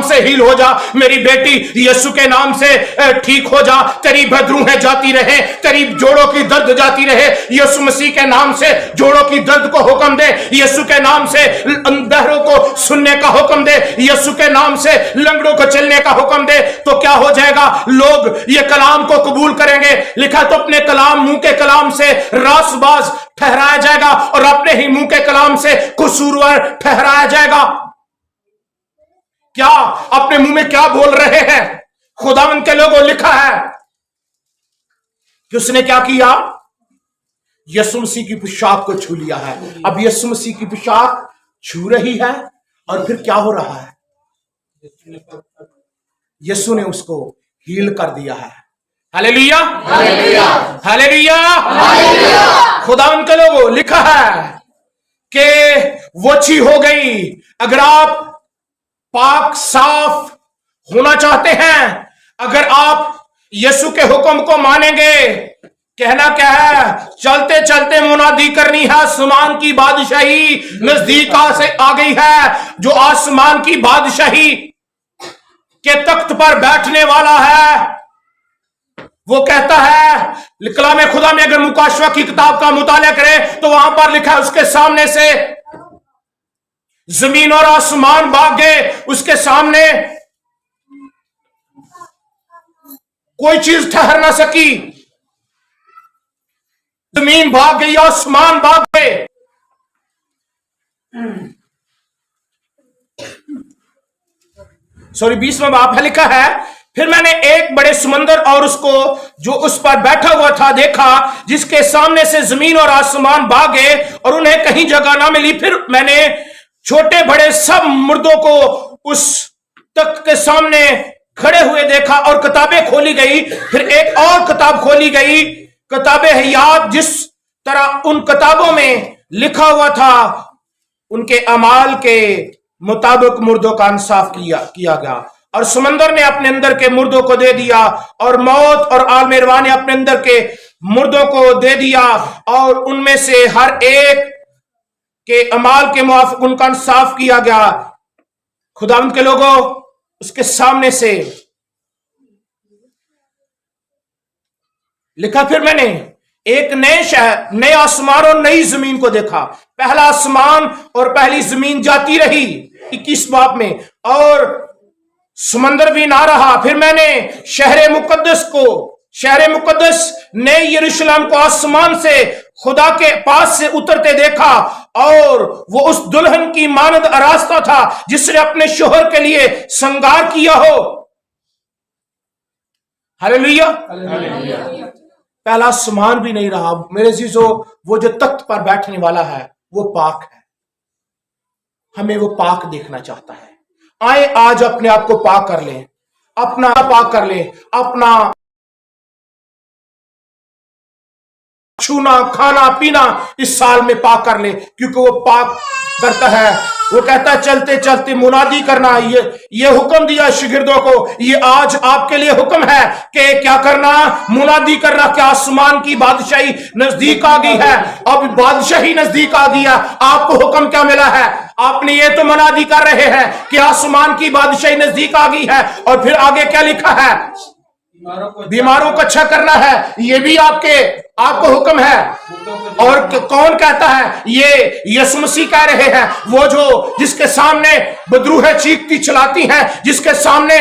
से हील हो जा, मेरी बेटी यीशु के नाम से ठीक हो जा, तेरी भद्रूहें जाती रहे, तेरी जोड़ों की दर्द जाती रहे, यीशु मसीह के नाम से जोड़ों की दर्द को हुक्म दे, यीशु के नाम से बहरों को सुनने का हुक्म दे, यीशु के नाम से लंगड़ों को चलने का हुक्म दे, तो क्या हो जाएगा? लोग ये कलाम को कबूल करेंगे। लिखा तो अपने कलाम, मुंह के कलाम से रासबाज ठहराया जाएगा और अपने ही मुंह के कलाम से कसूरवार ठहराया जाएगा। क्या अपने मुंह में क्या बोल रहे हैं? खुदावंद के लोगों, लिखा है कि उसने क्या किया? यीशु मसीह की पोशाक को छू लिया है। अब यीशु मसीह की पोशाक छू रही है और फिर क्या हो रहा है? यीशु ने उसको हील कर दिया है। Hallelujah, hallelujah, hallelujah, hallelujah. खुदावंद के लोगों, लिखा है कि वो अच्छी हो गई। अगर आप पाक साफ होना चाहते हैं, अगर आप यीशु के हुक्म को मानेंगे, कहना क्या है? चलते चलते मुनादी करनी है, आसमान की बादशाही नजदीक से आ गई है। जो आसमान की बादशाही के तख्त पर बैठने वाला है, वो कहता है कलाम खुदा में, अगर मुकाशवा की किताब का मुताला करें तो वहां पर लिखा है उसके सामने से जमीन और आसमान भाग गए, उसके सामने कोई चीज ठहर ना सकी। जमीन भाग गई, आसमान भाग गए। सॉरी, 20वां बाब है, लिखा है फिर मैंने एक बड़े समंदर और उसको जो उस पर बैठा हुआ था देखा, जिसके सामने से जमीन और आसमान भागे और उन्हें कहीं जगह ना मिली। फिर मैंने छोटे बड़े सब मुर्दों को उस तख्त के सामने खड़े हुए देखा और किताबें खोली गई। फिर एक और किताब खोली गई, किताबें हयात, जिस तरह उन किताबों में लिखा हुआ था उनके अमाल के मुताबिक मुर्दों का इंसाफ किया गया। और समंदर ने अपने अंदर के मुर्दों को दे दिया और मौत और आलमेरवा ने अपने अंदर के मुर्दों को दे दिया और उनमें से हर एक के अमाल के मुआफिक उनका इंसाफ किया गया। खुदावंद के लोगों, उसके सामने से लिखा, फिर मैंने एक नए शहर, नए आसमान और नई जमीन को देखा। पहला आसमान और पहली जमीन जाती रही, 21 बाब में, और समंदर भी ना रहा। फिर मैंने शहर मुकद्दस नए यरूशलेम को आसमान से खुदा के पास से उतरते देखा और वो उस दुल्हन की मानद आरास्ता था जिसने अपने शोहर के लिए श्रृंगार किया हो। हालेलुया, पहला आसमान भी नहीं रहा। मेरे अजीजों, वो जो तख्त पर बैठने वाला है वो पाक है। हमें वो पाक देखना चाहता है। आए आज अपने आप को पाक कर लें, अपना पाक कर लें, अपना छूना खाना पीना इस साल में पाक कर ले, क्योंकि वो पाक करता है। वो कहता है चलते चलते मुनादी करना। ये हुक्म दिया शागिर्दों को, ये आज आपके लिए हुक्म है कि क्या करना? मुनादी करना। क्या आसमान की बादशाही नजदीक आ गई है? अब बादशाही नजदीक आ गई है। आपको हुक्म क्या मिला है? आपने ये तो मुनादी कर रहे हैं कि आसमान की बादशाही नजदीक आ गई है, और फिर आगे क्या लिखा है? बीमारों को अच्छा करना है। ये भी आपको हुक्म है। और कौन कहता है? ये यीशु मसीह कह रहे हैं, वो जो जिसके सामने बदरूहें चीखती चलाती हैं, जिसके सामने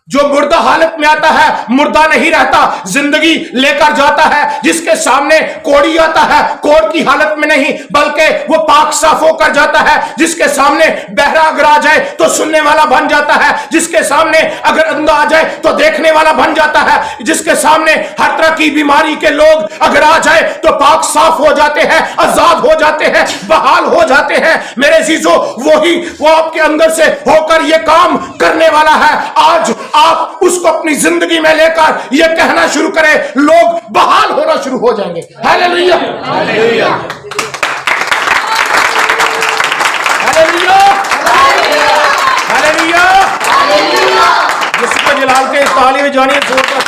जो मुर्दा हालत में आता है मुर्दा नहीं रहता, जिंदगी लेकर जाता है। जिसके सामने कोढ़ी आता है कोढ़ की हालत में नहीं, बल्कि वो पाक साफ होकर जाता है। जिसके सामने बहरा अगर आ जाए तो सुनने वाला बन जाता है। जिसके सामने अगर अंधा आ जाए तो देखने वाला बन जाता है। जिसके सामने हर तरह की बीमारी के लोग अगर आ जाए तो पाक साफ हो जाते हैं, आजाद हो जाते हैं, बहाल हो जाते हैं। मेरे अजीजों, वो आपके अंदर से होकर ये काम करने वाला है। आज आप उसको अपनी जिंदगी में लेकर यह कहना शुरू करें, लोग बहाल होना शुरू हो जाएंगे। Hallelujah, hallelujah, hallelujah, hallelujah, hallelujah. Yeshu जलाल के ताली बजानी जोरदार।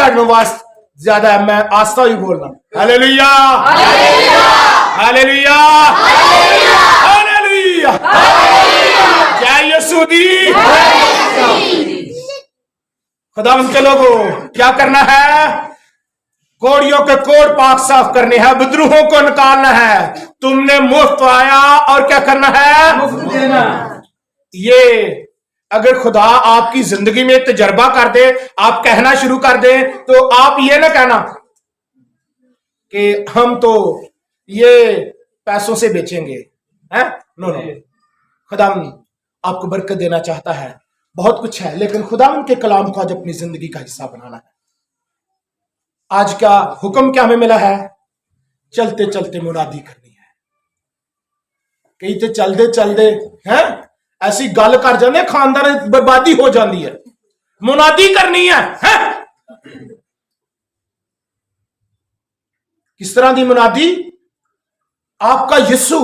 आवाज ज्यादा है, मैं आस्था ही बोलना। हालेलुया, हालेलुया, हालेलुया, जय यीशु दी। खुदा उनके लोगों क्या करना है? कोड़ियों के कोड़ पाक साफ करने हैं, विद्रोहों को निकालना है। तुमने मुफ्त आया और क्या करना है? मुफ्त देना। ये अगर खुदा आपकी जिंदगी में तजर्बा कर दे, आप कहना शुरू कर दे, तो आप ये ना कहना कि हम तो ये पैसों से बेचेंगे, हैं? नो नो, खुदा आपको बरकत देना चाहता है, बहुत कुछ है, लेकिन खुदा के कलाम को आज अपनी जिंदगी का हिस्सा बनाना है। आज का हुक्म क्या हमें मिला है? चलते चलते मुनादी करनी है। कई तो चलते चलते हैं ऐसी गल कर जाते, खानदान बर्बादी हो जाती है। मुनादी करनी है, किस तरह की मुनादी? आपका यीशु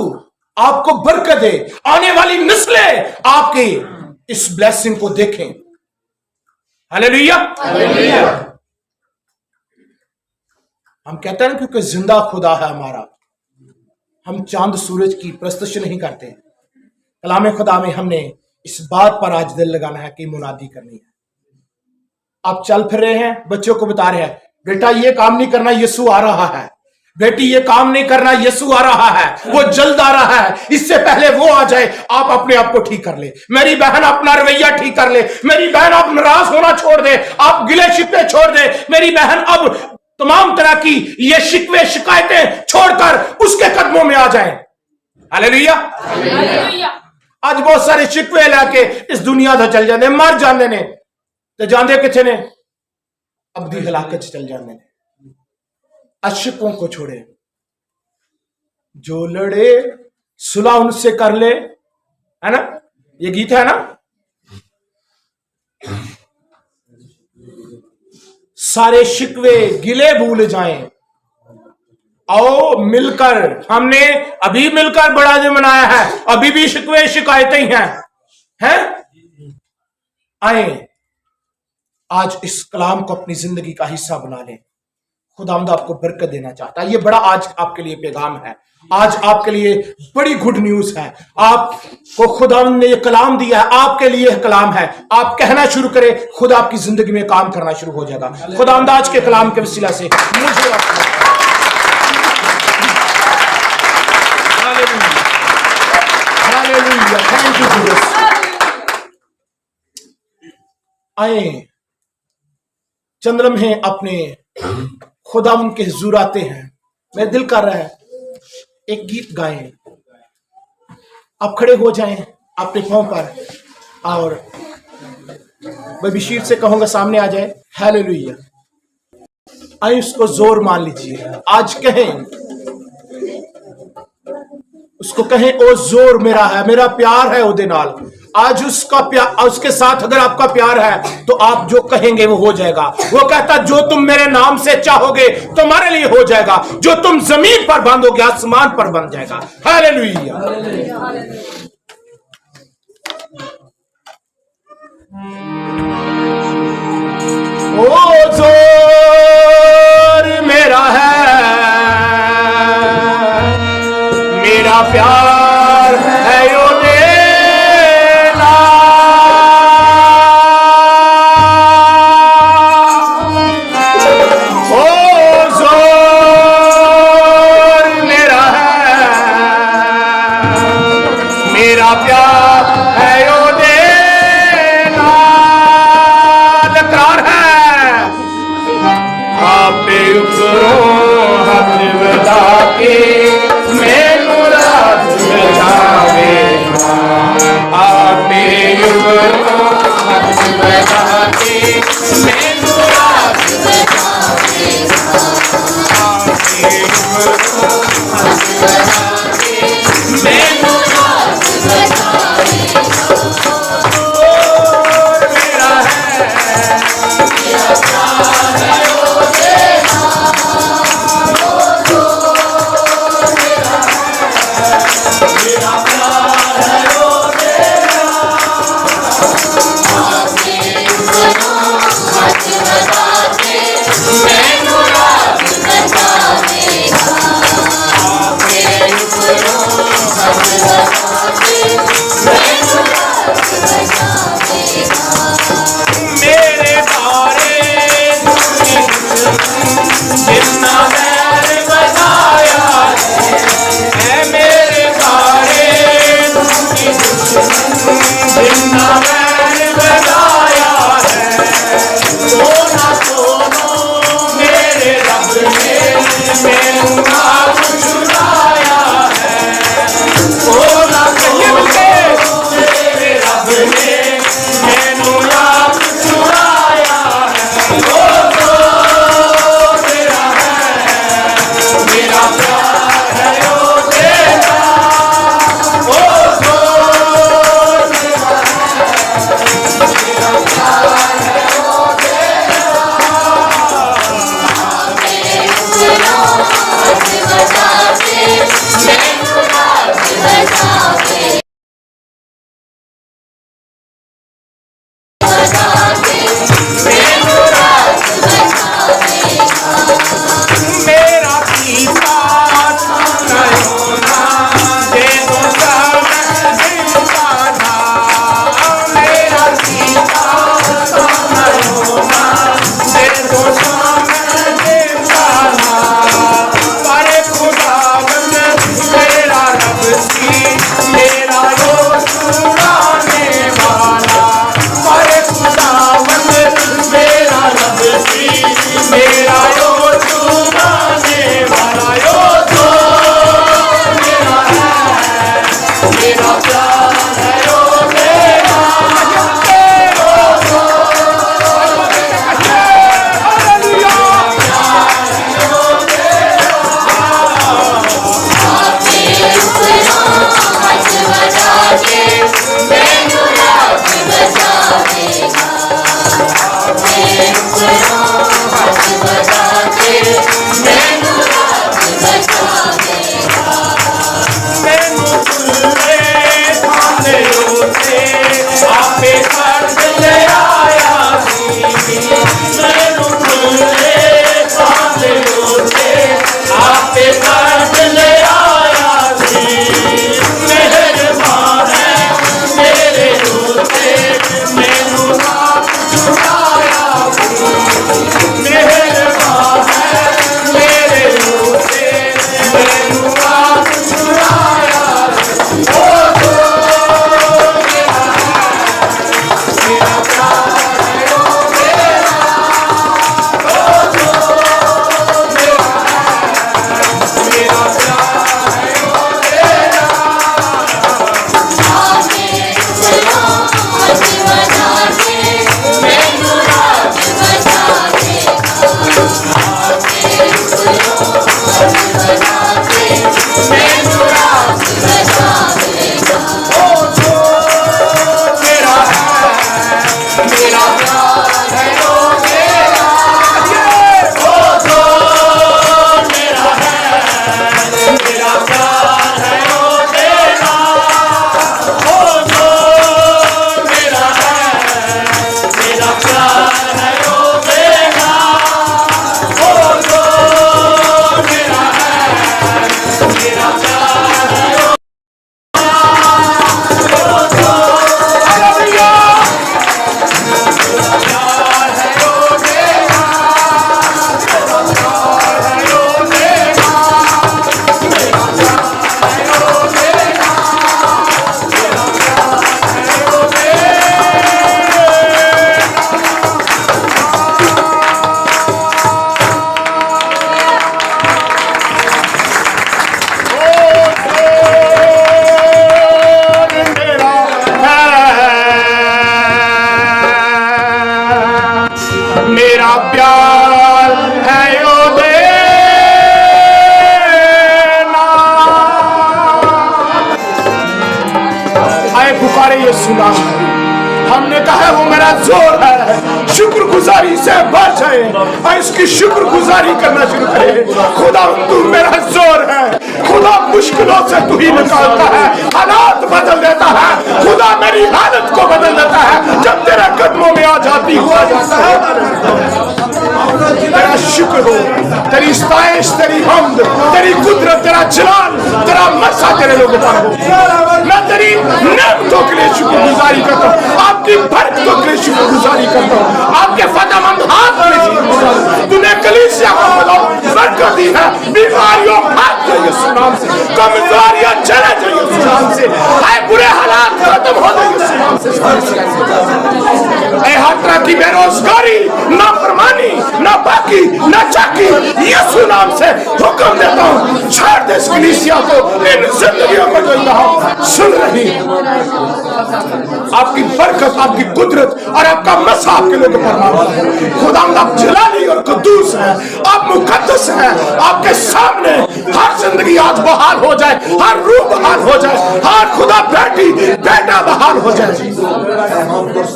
आपको बरकत दे, आने वाली नस्लें आपके इस ब्लेसिंग को देखें। Hallelujah, hallelujah. हम कहते हैं क्योंकि जिंदा खुदा है हमारा, हम चांद सूरज की प्रस्तुति नहीं करते। कलाम खुदा में हमने इस बात पर आज दिल लगाना है कि मुनादी करनी है। आप चल फिर रहे हैं, बच्चों को बता रहे हैं, बेटा ये काम नहीं करना, यीशु आ रहा है। बेटी ये काम नहीं करना, यीशु आ रहा है, वो जल्द आ रहा है, इससे पहले वो आ जाए। आप अपने आप को ठीक कर ले। मेरी बहन अपना रवैया ठीक कर ले। मेरी बहन अब नाराज होना छोड़ दे, आप गिले शिकवे छोड़ दे। मेरी बहन अब तमाम तरह की ये शिकवे शिकायतें छोड़कर उसके कदमों में आ जाएं। Hallelujah, hallelujah. आज बहुत सारे शिकवे लेके इस दुनिया से चल जाते, मर जाते ने, तो जाते किथे ने? अबदी हलाकत चल जाते ने। अशिकों को छोड़े, जो लड़े सुलह उनसे कर ले, है ना? ये गीत है ना? सारे शिकवे गिले भूल जाएं, आओ मिलकर, हमने अभी मिलकर बड़ा दिन मनाया है, अभी भी शिकवे शिकायतें हैं? आए आज इस कलाम को अपनी जिंदगी का हिस्सा बना लें। खुदावंद आपको बरकत देना चाहता है। ये बड़ा आज आपके लिए पैगाम है, आज आपके लिए बड़ी गुड न्यूज है। आपको खुदावंद ने ये कलाम दिया है, आपके लिए कलाम है। आप कहना शुरू करें, खुदा आपकी जिंदगी में काम करना शुरू हो जाएगा। खुदावंद आज के कलाम के वसीला से मुझे थैंक यू जीसस। आए चंद्रम है अपने खुदा उनके हुजूर आते हैं। मेरा दिल कर रहा है एक गीत गाएं। आप खड़े हो जाएं अपने पांव पर, और मैं बशीर से कहूंगा सामने आ जाए। हालेलुया। आइए उसको जोर मान लीजिए, आज कहें उसको, कहें ओ जोर मेरा है, मेरा प्यार है उदे नाल। आज उसका प्यार, उसके साथ अगर आपका प्यार है तो आप जो कहेंगे वो हो जाएगा। वो कहता जो तुम मेरे नाम से चाहोगे तुम्हारे लिए हो जाएगा, जो तुम जमीन पर बांधोगे आसमान पर बन जाएगा। हालेलुया। ओ जोर मेरा है, मेरा प्यार है यो देना। ओ जोर मेरा है, मेरा प्यार है यो देना। इकरार है आप उतरो हथ बता के मैनू रात जावे। आप उतरो हथ बता के मैनू रात जावे। आप उतरो हथ बता के मैनू रात जावे। मेरा है, मेरा प्यार है ओ देना। मेरे बारे जितना बैर बजाया है, मेरे बारे जितना बैर बजाया है, सोना सोनो मेरे रब ने मैनू आप छुड़ाया है, सोना सोनो मेरे रब ने मैनू आप छुड़ाया है, ओ तो तेरा है मेरा प्यार है, ओ तेरा, ओ तो तेरा है मेरा प्यार है, ओ तेरा। मेरा पीता सुनो ना, दे दो सब दिल का ना, मेरा पीता सुनो ना, दे दो सब दिल का ना, पर खुदावंद मेरा रब सी मेरा रो छुड़ाने वाला, पर खुदावंद मेरा रब सी मेरा रो छुड़ाने वाला, यो तो मेरा है मेरा प्यार है, यो तेरा, ओ तो हालेलुया, मैनू तुल्ले थाने रोते आपे कर्ज ले आया सी, मैनू तुल्ले थाने रोते आपे कर्ज ले आया सी, मेहरबान है मेरे रोते मैनू आप छुड़ाया सी, मेहरबान है मेरे रोते मैनू आप छुड़ाया सी, ओ तो मेरा है मेरा प्यार है, ओ तेरा, ओ तो मेरा है मेरा प्यार है, ओ तेरा। मेरा प्यार है यो देना, आए पुकारे ये सुना, हमने कहा वो मेरा जोर है, शुक्रगुजारी से भर जाए और इसकी शुक्रगुजारी करना शुरू करे। खुदा तू मेरा जोर है, खुदा मुश्किलों से तू ही निकालता है, हालात बदल देता है, खुदा मेरी हालत को बदल देता है, जब तेरे कदमों में आ जाती हुआ जाता है। तेरा शुक्र हो, तेरी स्ताइश, तेरी हमद, तेरी कुदरत, तेरा जलाल, तेरा मसा तेरे लोगों पर हो। मैं तेरी नेमतों के लिए शुक्रगुजारी करता हूँ, आपकी बरकतों के लिए शुक्रगुजारी करता हूँ, आपके फतेहमंद हाथ के लिए शुक्रगुजारी। तूने कलीसिया को बताओ बरकत दी है, बीमारियों भाग जाए यीशु नाम से, कमजोरियां चले जाए यीशु नाम से, आए बुरे हालात खत्म हो जाए यीशु नाम से। हर तरह की बेरोजगारी, ना फरमानी, ना बाकी, ना चाकी, यीशु नाम से हुक्म देता हूँ, छोड़ दे इस कलीसिया को, इन जिंदगियों को जो यहाँ सुन रही है। आपकी बरकत, आपकी कुदरत और आपका मसा आपके लोगों पर मांगता है। खुदा आप जलाली और कुद्दूस है, आप मुकद्दस हैं। आपके सामने हर जिंदगी आज बहाल हो जाए, हर रूह बहाल हो जाए, हर खुदा बेटी बेटा बहाल हो जाए।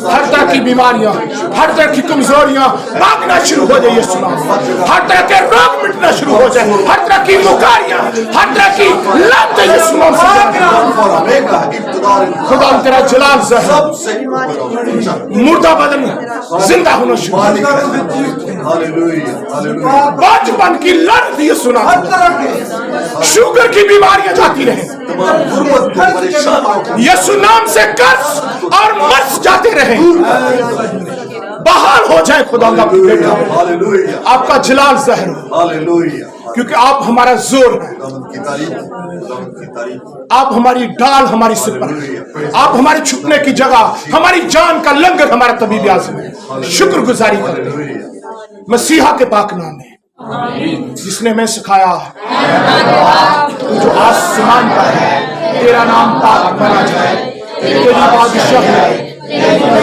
हर तरह की बीमारियां, हर तरह की कमजोरियां भागना शुरू हो जाए यीशु नाम से। हर तरह के रोग मिटना शुरू हो जाए, हर तरह की मुकारियां, हर तरह की लात यीशु नाम से। खुदा तेरा जलाल मुर्दा बदन जिंदा होना शुरू, बचपन की लत यीशु नाम, शुगर की बीमारियां जाती रहे यीशु नाम से, कर्ज और मर्ज जाते रहे, बहाल हो जाए खुदा का बेटा। आपका जलाल ज़ाहिर हो, क्योंकि आप हमारा जोर है, आप हमारी डाल, हमारी सिपर, आप हमारे छुपने की जगह, हमारी जान का लंगर, हमारा तबीब आज़म है। शुक्रगुजारी करते हैं मसीहा के पाक नाम में, जिसने हमें सिखाया तू जो आसमान पर है तेरा नाम पाक माना जाए, तेरी बादशाह है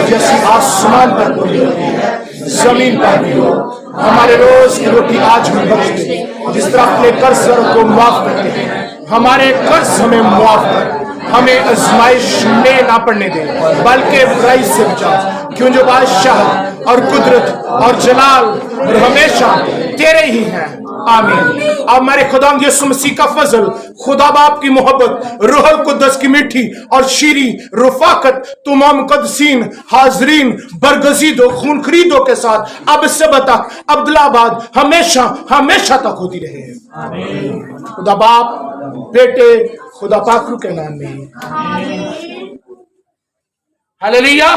जैसी आसमान पर पूरी होती है जमीन पर भी हो। हमारे रोज की रोटी आज हमें बख्श दे, जिस तरह अपने कर्जदारों को माफ करते हैं, हमारे कर्ज हमें माफ कर, हमें आजमाइश में ना पड़ने दे, बल्कि बुराई से बचा, क्यों जो बादशाह और कुदरत और जलाल और हमेशा तेरे ही हैं। आमीन। अब हमारे खुदा यीशु मसीह का फजल, खुदा बाप की मोहब्बत, रूहुल कुद्दस की मीठी और शीरी रफाकत तमाम मुकद्दसीन हाजरीन बरगजीदों खून खरीदों के साथ अब से तक अब्दुल्लाबाद हमेशा हमेशा तक होती रहे। खुदा बाप, बेटे, खुदा पाकरू के नाम में। हालेलुया।